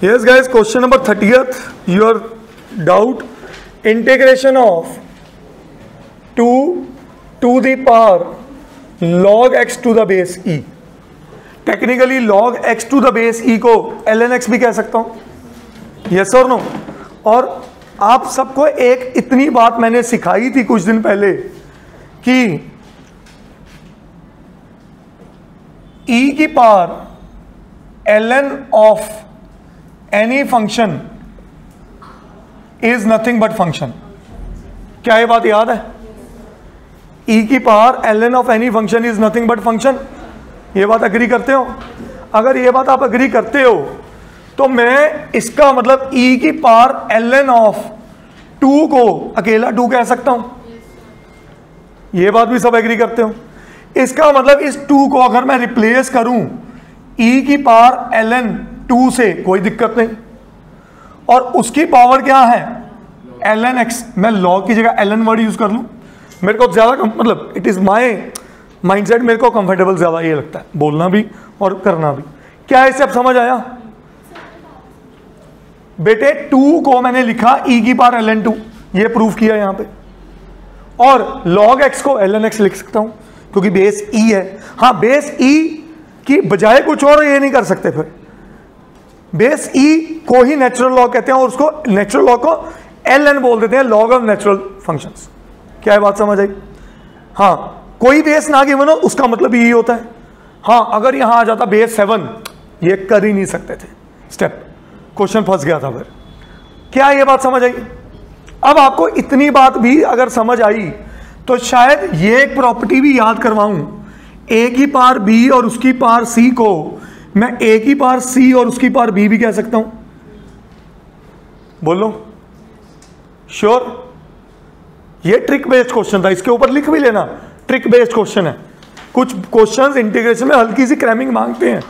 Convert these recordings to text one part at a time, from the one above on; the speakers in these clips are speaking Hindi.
Yes guys, question number 30th, your doubt, integration of 2 to the power log x to the base e. Technically log x to the base e को ln x भी कह सकता हूं, yes और no। और आप सबको एक इतनी बात मैंने सिखाई थी कुछ दिन पहले कि e की power ln of any function is nothing but function. क्या ये बात याद है? e की power ln of any function is nothing but function. ये बात अग्री करते हो? अगर ये बात आप अग्री करते हो तो मैं इसका मतलब e की पावर ln ऑफ 2 को अकेला 2 कह सकता हूं। ये बात भी सब एग्री करते हो? इसका मतलब इस 2 को अगर मैं रिप्लेस करूं e की पावर ln 2 से, कोई दिक्कत नहीं। और उसकी पावर क्या है? ln x। मैं log की जगह ln वर्ड यूज कर लूं, मेरे को ज्यादा मतलब इट इज माय माइंडसेट, मेरे को कंफर्टेबल ज्यादा ये लगता है बोलना भी और करना भी। क्या इससे अब समझ आया बेटे? 2 को मैंने लिखा e की पावर ln 2, ये प्रूफ किया यहां पे। और log x को ln x लिख सकता हूं क्योंकि बेस e है। हाँ, बेस e की बजाय कुछ और ये नहीं कर सकते, फिर बेस e को ही नेचुरल लॉग कहते हैं और उसको नेचुरल लॉग को ln बोल देते हैं, लॉग ऑफ नेचुरल फंक्शंस। क्या है बात समझ आई? हाँ, कोई बेस ना गिवन हो उसका मतलब यही होता है। हाँ, अगर यहां आ जाता बेस 7, ये कर ही नहीं सकते थे स्टेप, क्वेश्चन फंस गया था फिर। क्या ये बात समझ आई? अब आपको इतनी बात भी अगर समझ आई तो शायद ये एक प्रॉपर्टी भी याद करवाऊं, a की पावर b और उसकी पावर c को मैं a की पावर c और उसकी पावर b भी कह सकता हूं। बोलो श्योर? ये ट्रिक बेस्ड क्वेश्चन था, इसके ऊपर लिख भी लेना, ट्रिक बेस्ड क्वेश्चन है। कुछ क्वेश्चंस इंटीग्रेशन में हल्की सी क्रैमिंग मांगते हैं।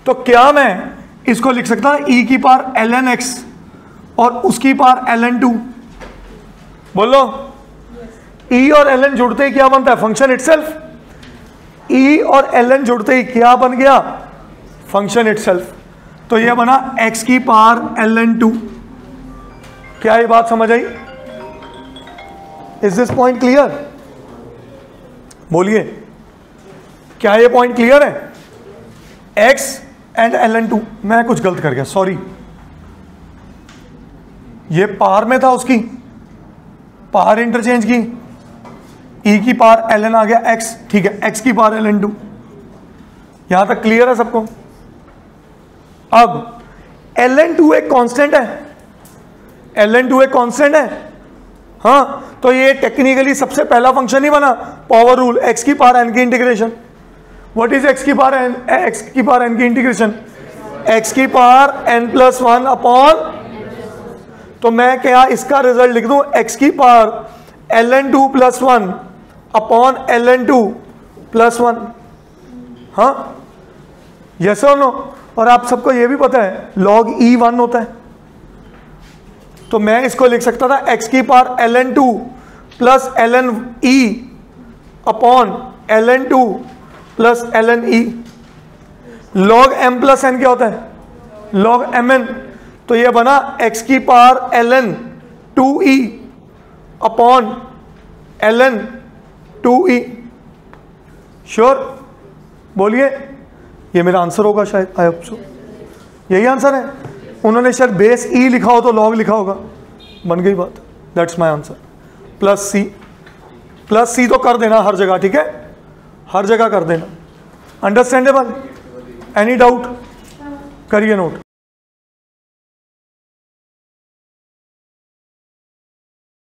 तो क्या मैं इसको लिख सकता e की पावर ln x और उसकी पावर ln 2? बोलो e और ln जुड़ते ही क्या बनता है? Function itself. e और ln जुड़ते ही क्या बन गया? Function itself. तो यह बना x की पावर ln 2। क्या ये बात समझ आई? Is this point clear? बोलिए, क्या ये पॉइंट क्लियर है? x and ln 2। मैं कुछ गलत कर गया, सॉरी। ये पावर में था, उसकी पावर इंटरचेंज की, e की पावर ln आ गया x, ठीक है, x की पावर ln 2। यहां तक क्लियर है सबको? अब ln 2 एक कांस्टेंट है, ln 2 एक कांस्टेंट है। हाँ, तो ये टेक्निकली सबसे पहला फंक्शन ही बना, पावर रूल, x की पावर n की इंटीग्रेशन। व्हाट इज x की पावर n? x की पावर n की इंटीग्रेशन x की पावर n+1 अपॉन, तो मैं क्या इसका रिजल्ट लिख दूं? x की पावर ln 2 + 1 अपॉन ln 2 + 1। हाँ, यस और नो? और आप सबको यह भी पता है log e 1 होता है, तो मैं इसको लिख सकता था x की power ln 2 + ln e upon ln 2 + ln e। log m + n क्या होता है? log mn। तो ये बना x की power ln 2e upon ln 2e। Sure? बोलिए, ये मेरा आंसर होगा शायद, आई होप सो। यही आंसर है। उन्होंने शायद बेस e लिखा हो तो log लिखा होगा, बन गई बात। That's my answer. Plus c तो कर देना हर जगह, ठीक है, हर जगह कर देना। अंडरस्टैंडेबल? Any doubt? करिए नोट।